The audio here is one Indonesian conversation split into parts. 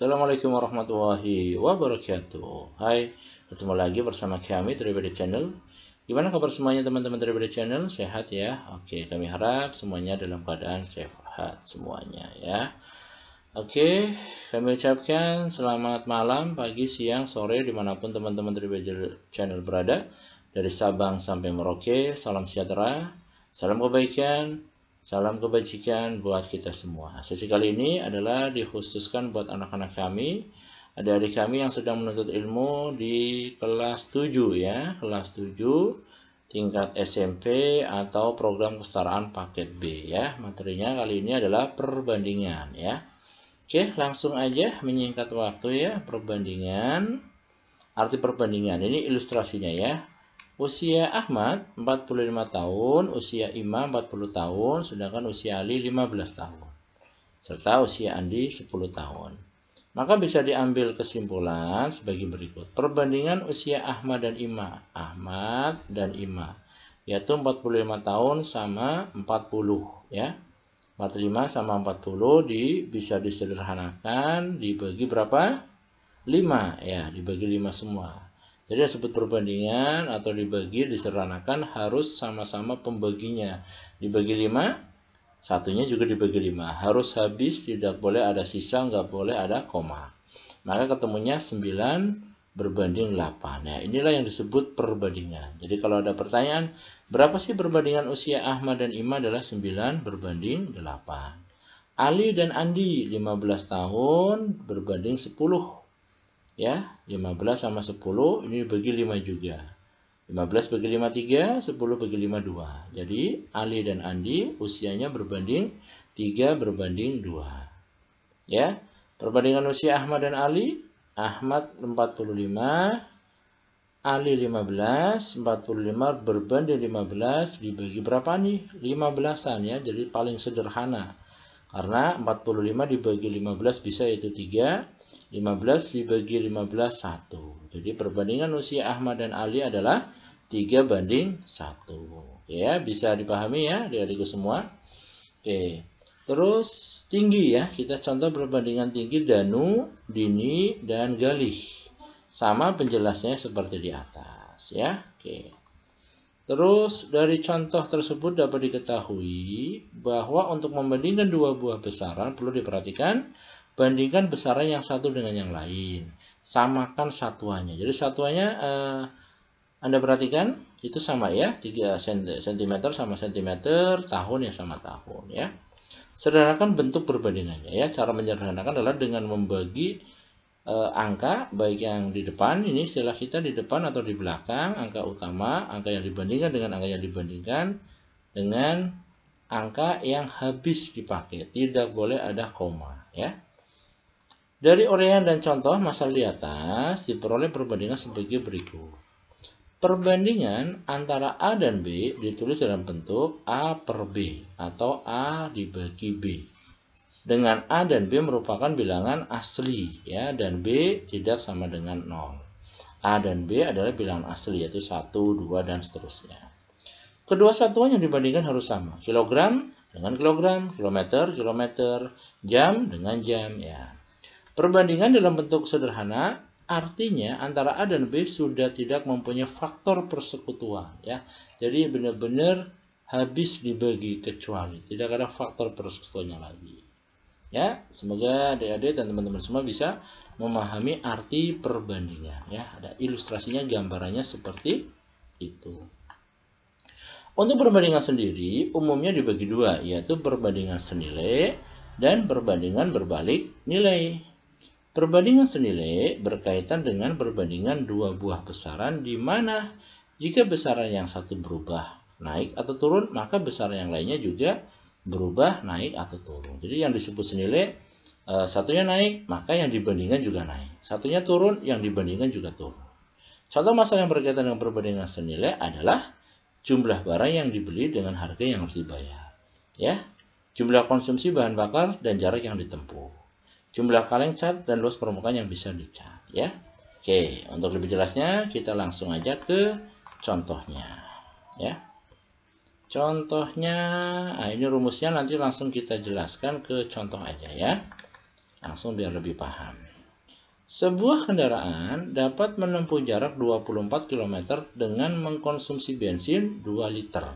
Assalamualaikum warahmatullahi wabarakatuh. Hai, ketemu lagi bersama kami Tribede Channel. Gimana kabar semuanya teman-teman Tribede Channel? Sehat ya? Oke, kami harap semuanya dalam keadaan sehat semuanya ya. Oke, kami ucapkan selamat malam, pagi, siang, sore dimanapun teman-teman Tribede Channel berada. Dari Sabang sampai Merauke, salam sejahtera, salam kebaikan, salam kebajikan buat kita semua. Sesi kali ini adalah dikhususkan buat anak-anak kami, adik-adik kami yang sedang menuntut ilmu di kelas 7 ya, kelas 7 tingkat SMP atau program kesetaraan paket B ya. Materinya kali ini adalah perbandingan ya. Oke, langsung aja menyingkat waktu ya, perbandingan. Arti perbandingan ini ilustrasinya ya. Usia Ahmad 45 tahun, usia Ima 40 tahun, sedangkan usia Ali 15 tahun. Serta usia Andi 10 tahun. Maka bisa diambil kesimpulan sebagai berikut. Perbandingan usia Ahmad dan Ima. Ahmad dan Ima. Yaitu 45 tahun sama 40 ya. 45 sama 40 bisa disederhanakan dibagi berapa? 5 ya, dibagi 5 semua. Jadi disebut perbandingan atau dibagi disederhanakan harus sama-sama pembaginya. Dibagi 5, satunya juga dibagi 5. Harus habis, tidak boleh ada sisa, nggak boleh ada koma. Maka ketemunya 9 berbanding 8. Nah, inilah yang disebut perbandingan. Jadi kalau ada pertanyaan, berapa sih perbandingan usia Ahmad dan Ima adalah 9 berbanding 8. Ali dan Andi 15 tahun berbanding 10. Ya, 15 sama 10 ini bagi 5 juga. 15 bagi 5 3, 10 bagi 5 2. Jadi Ali dan Andi usianya berbanding 3 berbanding 2. Ya, perbandingan usia Ahmad dan Ali, Ahmad 45, Ali 15, 45 berbanding 15 dibagi berapa nih? 15-an ya, jadi paling sederhana. Karena 45 dibagi 15 bisa yaitu 3. 15 dibagi 15, 1. Jadi perbandingan usia Ahmad dan Ali adalah 3 banding 1. Ya, bisa dipahami ya adik-adikku semua. Oke. Terus tinggi ya. Kita contoh perbandingan tinggi Danu, Dini, dan Galih. Sama penjelasnya seperti di atas ya. Oke. Terus dari contoh tersebut dapat diketahui bahwa untuk membandingkan dua buah besaran perlu diperhatikan. Bandingkan besaran yang satu dengan yang lain. Samakan satuannya. Jadi satuannya Anda perhatikan itu sama ya. 3 cm sama cm, tahun ya sama tahun ya. Sederhanakan bentuk perbandingannya ya. Cara menyederhanakan adalah dengan membagi angka baik yang di depan, ini istilah kita di depan atau di belakang, angka utama, angka yang dibandingkan dengan angka yang dibandingkan dengan angka yang habis dipakai. Tidak boleh ada koma ya. Dari uraian dan contoh masal di atas diperoleh perbandingan sebagai berikut. Perbandingan antara A dan B ditulis dalam bentuk A per B atau A dibagi B. Dengan A dan B merupakan bilangan asli ya, dan B tidak sama dengan 0. A dan B adalah bilangan asli yaitu 1, 2 dan seterusnya. Kedua satuan yang dibandingkan harus sama. Kilogram dengan kilogram, kilometer, kilometer, jam dengan jam ya. Perbandingan dalam bentuk sederhana artinya antara A dan B sudah tidak mempunyai faktor persekutuan ya. Jadi benar-benar habis dibagi kecuali, tidak ada faktor persekutuannya lagi. Ya, semoga adik-adik dan teman-teman semua bisa memahami arti perbandingan ya. Ada ilustrasinya, gambarannya seperti itu. Untuk perbandingan sendiri umumnya dibagi dua, yaitu perbandingan senilai dan perbandingan berbalik nilai. Perbandingan senilai berkaitan dengan perbandingan dua buah besaran di mana jika besaran yang satu berubah naik atau turun, maka besaran yang lainnya juga berubah naik atau turun. Jadi yang disebut senilai, satunya naik, maka yang dibandingkan juga naik. Satunya turun, yang dibandingkan juga turun. Contoh masalah yang berkaitan dengan perbandingan senilai adalah jumlah barang yang dibeli dengan harga yang harus dibayar. Ya, jumlah konsumsi bahan bakar dan jarak yang ditempuh. Jumlah kaleng cat dan luas permukaan yang bisa dicat ya. Oke, untuk lebih jelasnya kita langsung aja ke contohnya ya. Contohnya, nah ini rumusnya nanti langsung kita jelaskan ke contoh aja ya. Langsung biar lebih paham. Sebuah kendaraan dapat menempuh jarak 24 km dengan mengkonsumsi bensin 2 liter.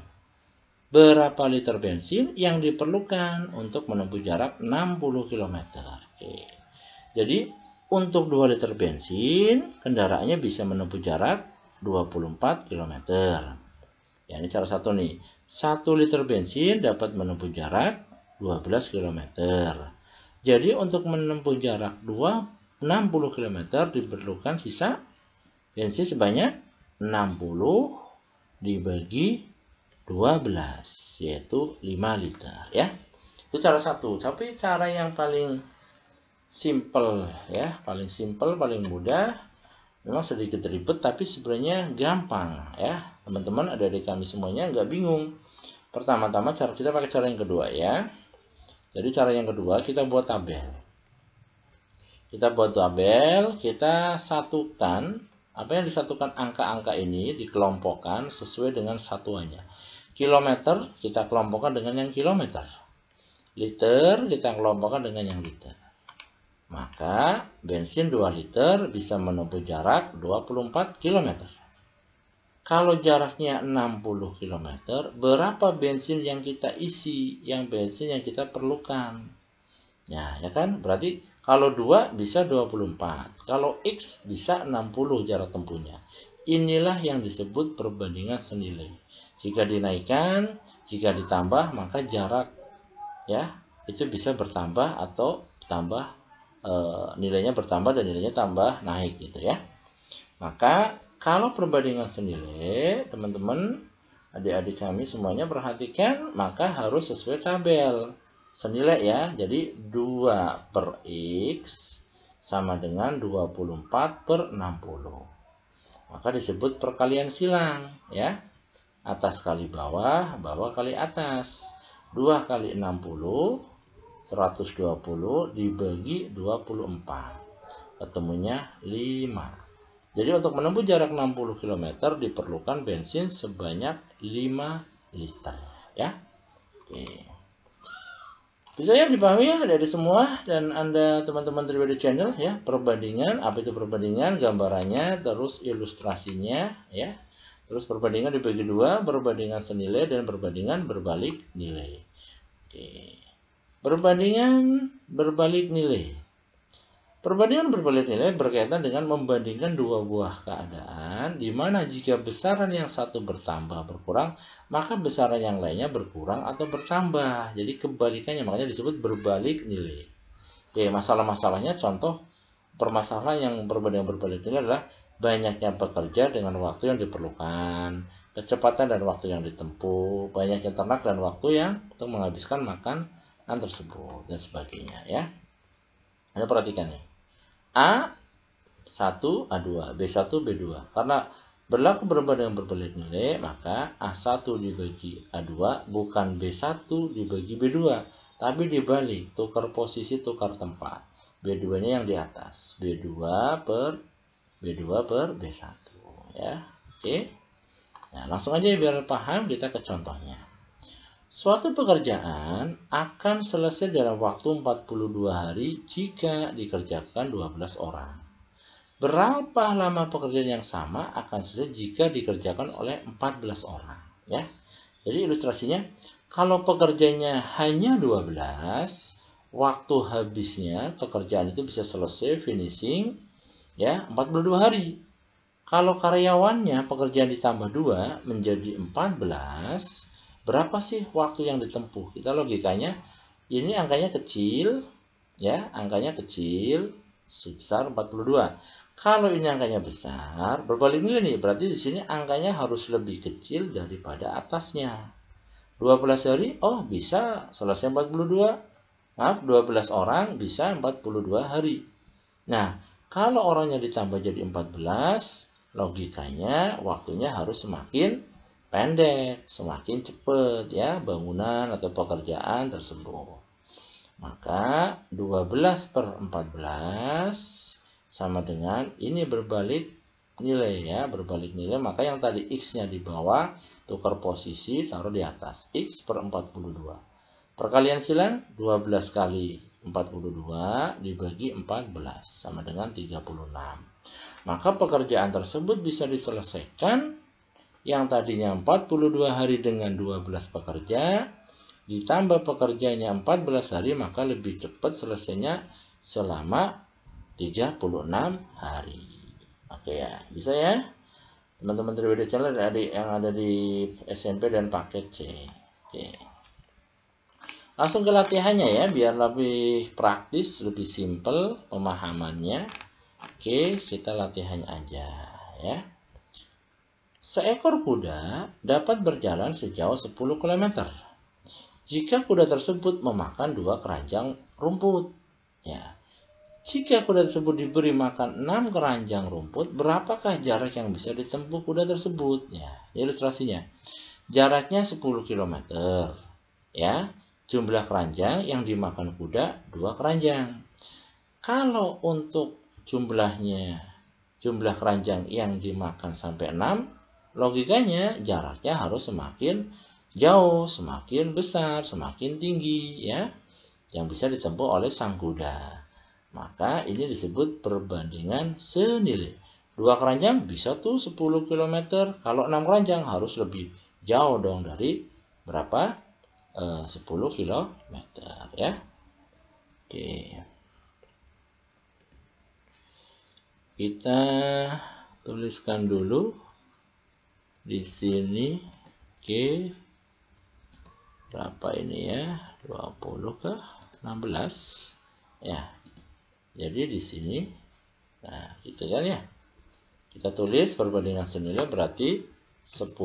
Berapa liter bensin yang diperlukan untuk menempuh jarak 60 km? Oke. Jadi, untuk 2 liter bensin, kendaraannya bisa menempuh jarak 24 km. Ya, ini cara satu nih. 1 liter bensin dapat menempuh jarak 12 km. Jadi, untuk menempuh jarak 60 km diperlukan sisa bensin sebanyak 60 dibagi 12, yaitu 5 liter ya. Itu cara satu. Tapi cara yang paling simple ya, paling mudah, memang sedikit ribet tapi sebenarnya gampang ya. Teman-teman, adik-adik kami semuanya nggak bingung. Pertama-tama kita pakai cara yang kedua ya. Jadi cara yang kedua kita buat tabel. Kita satukan, apa yang disatukan angka-angka ini dikelompokkan sesuai dengan satuannya. Kilometer kita kelompokkan dengan yang kilometer. Liter kita kelompokkan dengan yang liter. Maka bensin 2 liter bisa menempuh jarak 24 km. Kalau jaraknya 60 km, berapa bensin yang kita isi, bensin yang kita perlukan? Ya kan? Berarti kalau 2 bisa 24. Kalau X bisa 60 jarak tempuhnya. Inilah yang disebut perbandingan senilai. Jika dinaikkan, jika ditambah, maka jarak ya itu bisa bertambah atau tambah, nilainya bertambah dan nilainya tambah naik gitu ya. Maka kalau perbandingan senilai, teman-teman, adik-adik kami semuanya perhatikan, maka harus sesuai tabel senilai ya. Jadi 2 per X sama dengan 24 per 60. Maka disebut perkalian silang ya. Atas kali bawah, bawah kali atas. 2 kali 60, 120 dibagi 24. Ketemunya 5. Jadi untuk menempuh jarak 60 km diperlukan bensin sebanyak 5 liter ya. Oke. Bisa ya dipahami ya dari semua dan Anda teman-teman Tribedi Channel ya. Perbandingan, apa itu perbandingan, gambarannya, terus ilustrasinya ya. Terus perbandingan dibagi 2, perbandingan senilai dan perbandingan berbalik nilai. Oke. Perbandingan berbalik nilai. Perbandingan berbalik nilai berkaitan dengan membandingkan dua buah keadaan, di mana jika besaran yang satu bertambah berkurang, maka besaran yang lainnya berkurang atau bertambah. Jadi kebalikannya, makanya disebut berbalik nilai. Oke, masalah-masalahnya, contoh permasalahan yang perbandingan berbalik nilai adalah banyaknya pekerja dengan waktu yang diperlukan, kecepatan dan waktu yang ditempuh, banyaknya ternak dan waktu yang untuk menghabiskan makanan tersebut, dan sebagainya ya. Anda perhatikan nih. A1, A2, B1, B2. Karena berlaku perbandingan berbalik nilai, maka A1 dibagi A2 bukan B1 dibagi B2, tapi dibalik, tukar posisi, tukar tempat. B2-nya yang di atas, B2 per B1 ya. Oke. Nah, langsung aja biar paham, kita ke contohnya. Suatu pekerjaan akan selesai dalam waktu 42 hari jika dikerjakan 12 orang. Berapa lama pekerjaan yang sama akan selesai jika dikerjakan oleh 14 orang? Ya. Jadi ilustrasinya, kalau pekerjanya hanya 12, waktu habisnya pekerjaan itu bisa selesai finishing ya 42 hari. Kalau karyawannya pekerjaan ditambah 2 menjadi 14, berapa sih waktu yang ditempuh? Kita logikanya, ini angkanya kecil, ya, angkanya kecil, sebesar 42. Kalau ini angkanya besar, berbalik nilai nih, berarti di sini angkanya harus lebih kecil daripada atasnya. 12 hari, oh bisa selesai 42. Maaf, 12 orang bisa 42 hari. Nah, kalau orangnya ditambah jadi 14, logikanya waktunya harus semakin pendek, semakin cepat ya bangunan atau pekerjaan tersebut. Maka 12 per 14 sama dengan ini berbalik nilai ya, berbalik nilai. Maka yang tadi X-nya di bawah, tukar posisi, taruh di atas. X per 42. Perkalian silang 12 kali 42 dibagi 14 sama dengan 36. Maka pekerjaan tersebut bisa diselesaikan yang tadinya 42 hari dengan 12 pekerja, ditambah pekerjanya 14 hari, maka lebih cepat selesainya selama 36 hari. Oke ya, bisa ya teman-teman Triwede Channel yang ada di SMP dan paket C. Oke. Langsung ke latihannya ya, biar lebih praktis, lebih simple pemahamannya. Oke, kita latihannya aja ya. Seekor kuda dapat berjalan sejauh 10 km. Jika kuda tersebut memakan 2 keranjang rumput. Ya. Jika kuda tersebut diberi makan 6 keranjang rumput, berapakah jarak yang bisa ditempuh kuda tersebut? Ya, ilustrasinya. Jaraknya 10 km. Ya. Jumlah keranjang yang dimakan kuda 2 keranjang. Kalau untuk jumlah keranjang yang dimakan sampai 6, logikanya jaraknya harus semakin jauh, semakin besar, semakin tinggi ya, yang bisa ditempuh oleh sang kuda. Maka ini disebut perbandingan senilai. 2 keranjang bisa tuh 10 km, kalau 6 keranjang harus lebih jauh dong dari berapa? 10 km ya. Oke. Kita tuliskan dulu di sini. Oke. Berapa ini ya? 20 ke 16 ya. Jadi di sini, nah gitu kan ya. Kita tulis perbandingan senilai berarti 10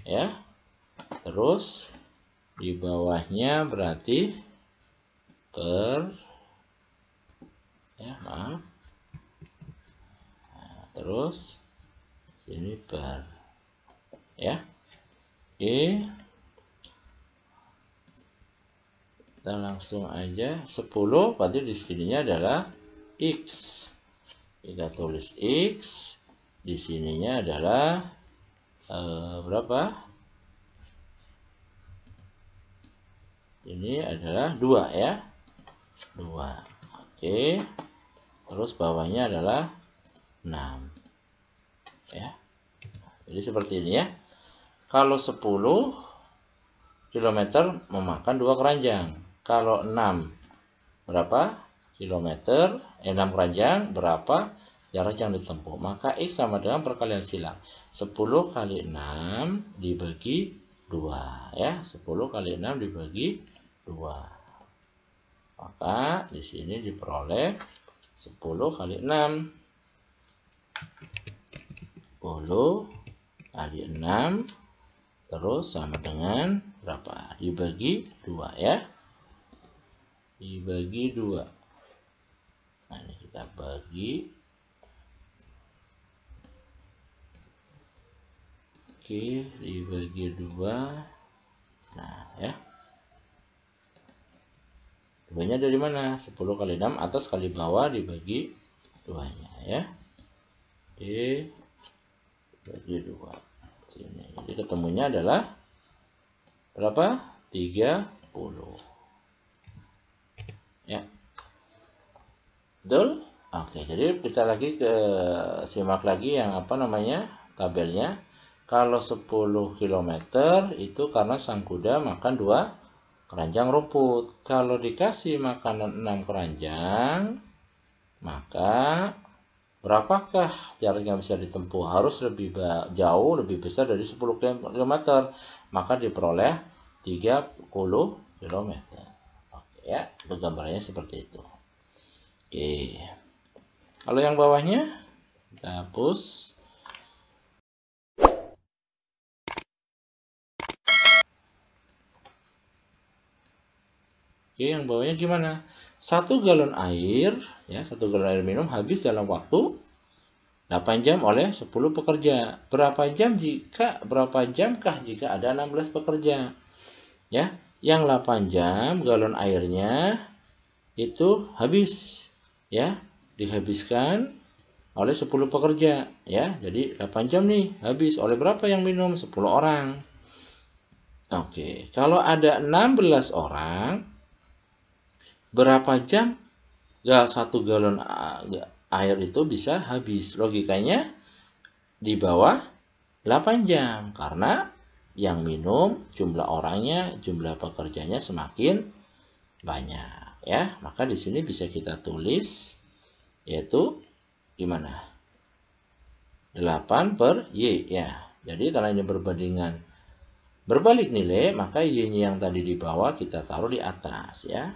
ya. Terus di bawahnya berarti per ya, maaf. Nah, terus sini per ya. Oke. Kita langsung aja 10 berarti di sininya adalah X. Kita tulis X, di sininya adalah berapa? Ini adalah 2 ya. 2. Oke. Terus bawahnya adalah 6. Ya. Jadi seperti ini ya. Kalau 10 km memakan 2 keranjang. Kalau 6 berapa kilometer? 6 keranjang berapa jarak yang ditempuh? Maka X sama dengan perkalian silang. 10 kali 6 dibagi 2 ya. 10 kali 6 dibagi 2. Maka di sini diperoleh 10 kali 6. 10 kali 6 terus sama dengan berapa? Dibagi 2 ya. Dibagi 2. Nah, ini kita bagi. Oke, dibagi 2. Nah, ya. 2-nya dari mana? 10 kali 6 atas kali bawah dibagi 2-nya ya. Oke. Bagi 2. Sini. Jadi ketemunya adalah berapa? 30. Ya. Betul? Oke, jadi kita lagi simak lagi yang tabelnya. Kalau 10 km itu karena sang kuda makan 2 keranjang rumput. Kalau dikasih makanan 6 keranjang, maka berapakah jarak yang bisa ditempuh? Harus lebih jauh, lebih besar dari 10 km. Maka diperoleh 30 km. Oke ya, itu gambarnya seperti itu. Oke. Kalau yang bawahnya kita hapus. Oke, yang bawahnya gimana? 1 galon air, ya, 1 galon air minum habis dalam waktu 8 jam oleh 10 pekerja. Berapa jamkah jika ada 16 pekerja? Ya, yang 8 jam galon airnya itu habis, ya, dihabiskan oleh 10 pekerja, ya. Jadi 8 jam nih habis oleh berapa yang minum? 10 orang. Oke, kalau ada 16 orang, berapa jam satu galon air itu bisa habis? Logikanya di bawah 8 jam, karena yang minum jumlah orangnya, jumlah pekerjanya semakin banyak ya. Maka di sini bisa kita tulis yaitu gimana? 8 per Y ya. Jadi karena ini berbandingan berbalik nilai, maka Y-nya yang tadi di bawah kita taruh di atas ya.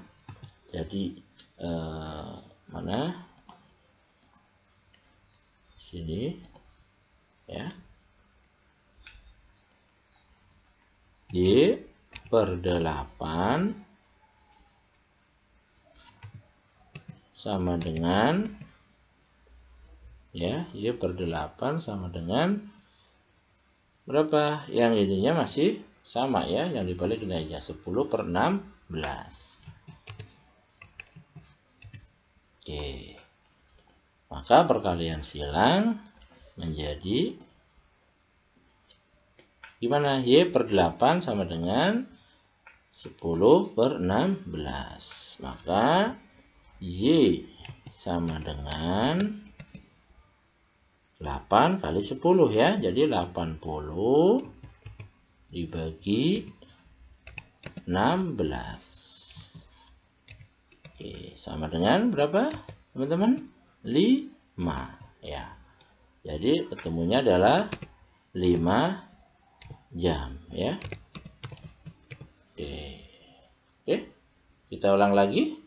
Jadi mana? Sini ya. Y per 8 sama dengan ya, Y per 8 sama dengan berapa? Yang ininya masih sama ya, yang dibalik nilainya 10 per 16. Oke. Maka perkalian silang menjadi gimana? Y per 8 sama dengan 10 per 16. Maka Y sama dengan 8 kali 10 ya. Jadi 80 dibagi 16. Oke, sama dengan berapa teman-teman? 5 ya. Jadi ketemunya adalah 5 jam ya. Oke, kita ulang lagi,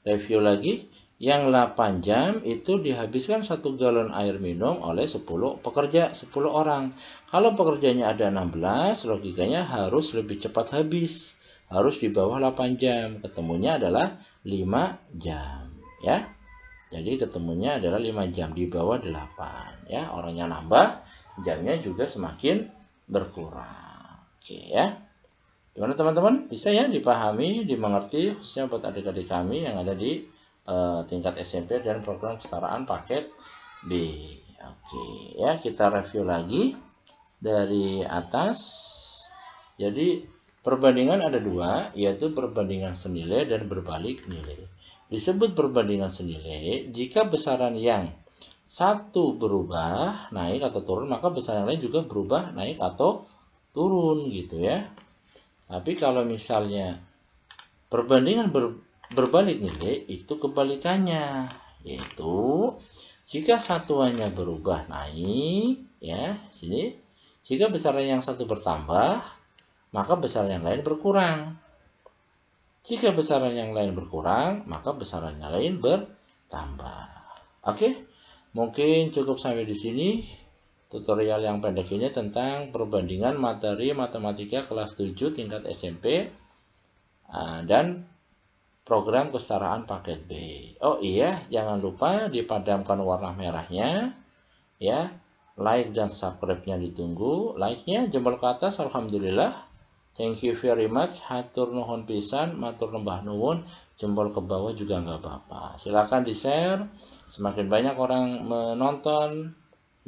review lagi. Yang 8 jam itu dihabiskan 1 galon air minum oleh 10 pekerja, 10 orang. Kalau pekerjanya ada 16, logikanya harus lebih cepat habis, harus di bawah 8 jam. Ketemunya adalah 5 jam ya. Jadi ketemunya adalah 5 jam di bawah 8 ya. Orangnya nambah, jamnya juga semakin berkurang. Oke ya. Gimana teman-teman? Bisa ya dipahami, dimengerti, khususnya buat adik-adik kami yang ada di tingkat SMP dan program kesetaraan paket B. Oke ya, kita review lagi dari atas. Jadi perbandingan ada dua, yaitu perbandingan senilai dan berbalik nilai. Disebut perbandingan senilai jika besaran yang satu berubah naik atau turun, maka besaran yang lain juga berubah naik atau turun gitu ya. Tapi kalau misalnya perbandingan berbalik nilai, itu kebalikannya, yaitu jika satuannya berubah naik ya, sini jika besaran yang satu bertambah, maka besaran yang lain berkurang. Jika besaran yang lain berkurang, maka besaran yang lain bertambah. Oke, mungkin cukup sampai di sini tutorial yang pendek ini tentang perbandingan materi matematika kelas 7 tingkat SMP dan program kesetaraan paket B. Oh iya, jangan lupa dipadamkan warna merahnya ya. Like dan subscribe-nya ditunggu. Like-nya jempol ke atas, alhamdulillah. Thank you very much. Hatur nuhun pisan, matur lembah nuwun. Jempol ke bawah juga nggak apa-apa. Silakan di-share. Semakin banyak orang menonton,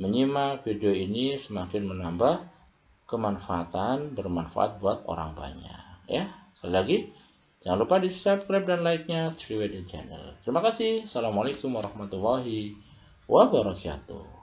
menyimak video ini, semakin menambah kemanfaatan, bermanfaat buat orang banyak ya. Sekali lagi, jangan lupa di subscribe dan like-nya Triwedi Channel. Terima kasih. Assalamualaikum warahmatullahi wabarakatuh.